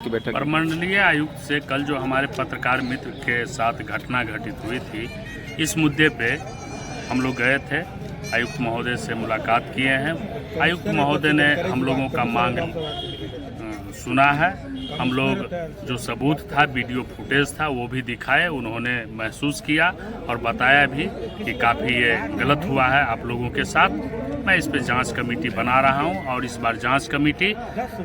की बैठक प्रमंडलीय आयुक्त से कल जो हमारे पत्रकार मित्र के साथ घटना घटित हुई थी, इस मुद्दे पे हम लोग गए थे। आयुक्त महोदय से मुलाकात किए हैं। आयुक्त महोदय ने हम लोगों का मांग सुना है। हम लोग जो सबूत था, वीडियो फुटेज था, वो भी दिखाए। उन्होंने महसूस किया और बताया भी कि काफ़ी ये गलत हुआ है आप लोगों के साथ। मैं इस पे जांच कमेटी बना रहा हूं और इस बार जांच कमेटी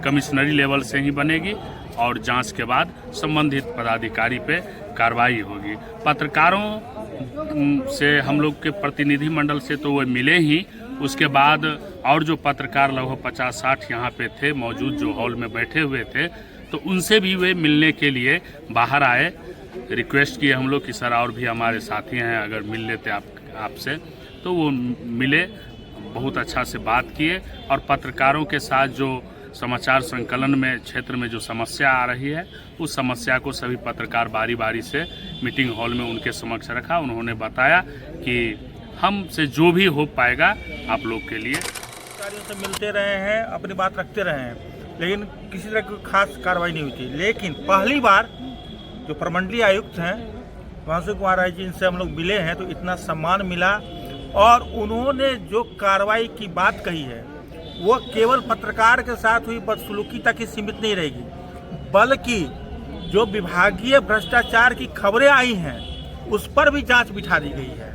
कमिश्नरी लेवल से ही बनेगी और जांच के बाद संबंधित पदाधिकारी पे कार्रवाई होगी। पत्रकारों से हम लोग के प्रतिनिधि मंडल से तो वो मिले ही, उसके बाद और जो पत्रकार लगभग 50-60 यहाँ पे थे मौजूद, जो हॉल में बैठे हुए थे, तो उनसे भी वे मिलने के लिए बाहर आए। रिक्वेस्ट किए हम लोग कि सर और भी हमारे साथी हैं, अगर मिल लेते आपसे, तो वो मिले, बहुत अच्छा से बात किए और पत्रकारों के साथ जो समाचार संकलन में क्षेत्र में जो समस्या आ रही है, उस समस्या को सभी पत्रकार बारी बारी से मीटिंग हॉल में उनके समक्ष रखा। उन्होंने बताया कि हमसे जो भी हो पाएगा आप लोग के लिए। अधिकारियों से मिलते रहे हैं, अपनी बात रखते रहे हैं, लेकिन किसी तरह की खास कार्रवाई नहीं हुई थी। लेकिन पहली बार जो प्रमंडलीय आयुक्त हैं वासु कुमार राय जी, इनसे हम लोग मिले हैं तो इतना सम्मान मिला और उन्होंने जो कार्रवाई की बात कही है वो केवल पत्रकार के साथ हुई बदसलूकी तक ही सीमित नहीं रहेगी, बल्कि जो विभागीय भ्रष्टाचार की खबरें आई हैं उस पर भी जांच बिठा दी गई है।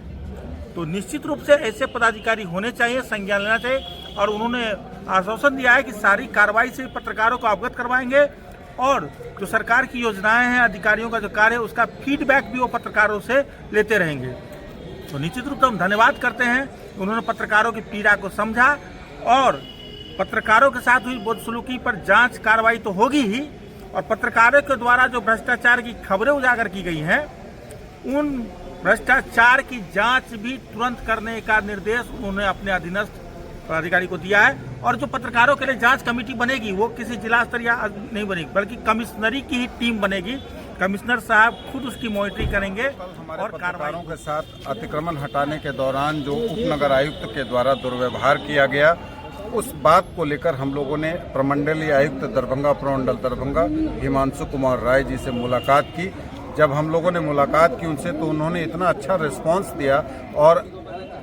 तो निश्चित रूप से ऐसे पदाधिकारी होने चाहिए, संज्ञान लेना चाहिए। और उन्होंने आश्वासन दिया है कि सारी कार्रवाई से पत्रकारों को अवगत करवाएंगे और जो सरकार की योजनाएं हैं, अधिकारियों का जो कार्य है, उसका फीडबैक भी वो पत्रकारों से लेते रहेंगे। तो निश्चित रूप से हम धन्यवाद करते हैं, उन्होंने पत्रकारों की पीड़ा को समझा और पत्रकारों के साथ हुई बदसलूकी पर जांच कार्रवाई तो होगी ही, और पत्रकारों के द्वारा जो भ्रष्टाचार की खबरें उजागर की गई हैं, उन भ्रष्टाचार की जांच भी तुरंत करने का निर्देश उन्होंने अपने अधीनस्थ अधिकारी को दिया है। और जो पत्रकारों के लिए जांच कमेटी बनेगी वो किसी जिला स्तर या नहीं बनेगी, बल्कि कमिश्नरी की ही टीम बनेगी। कमिश्नर साहब खुद उसकी मॉनिटरिंग करेंगे और पत्रकारों के साथ अतिक्रमण हटाने के दौरान जो उपनगर आयुक्त के द्वारा दुर्व्यवहार किया गया, उस बात को लेकर हम लोगों ने प्रमंडलीय आयुक्त दरभंगा प्रमंडल दरभंगा हिमांशु कुमार राय जी से मुलाकात की। जब हम लोगों ने मुलाकात की उनसे, तो उन्होंने इतना अच्छा रिस्पांस दिया और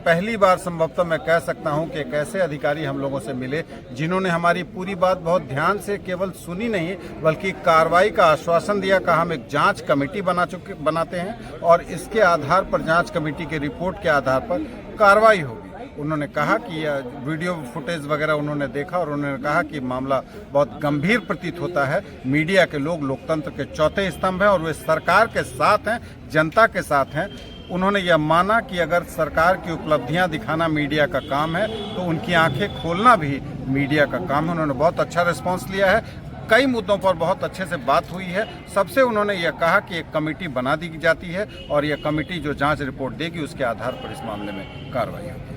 पहली बार संभवतः मैं कह सकता हूं कि एक ऐसे अधिकारी हम लोगों से मिले जिन्होंने हमारी पूरी बात बहुत ध्यान से केवल सुनी नहीं, बल्कि कार्रवाई का आश्वासन दिया। कहा हम एक जांच कमेटी बनाते हैं और इसके आधार पर, जांच कमेटी की रिपोर्ट के आधार पर कार्रवाई होगी। उन्होंने कहा कि वीडियो फुटेज वगैरह उन्होंने देखा और उन्होंने कहा कि मामला बहुत गंभीर प्रतीत होता है। मीडिया के लोग लोकतंत्र के चौथे स्तंभ हैं और वे सरकार के साथ हैं, जनता के साथ हैं। उन्होंने यह माना कि अगर सरकार की उपलब्धियां दिखाना मीडिया का काम है, तो उनकी आंखें खोलना भी मीडिया का काम है। उन्होंने बहुत अच्छा रिस्पांस लिया है, कई मुद्दों पर बहुत अच्छे से बात हुई है। सबसे उन्होंने यह कहा कि एक कमेटी बना दी जाती है और यह कमेटी जो जांच रिपोर्ट देगी उसके आधार पर इस मामले में कार्रवाई होगी।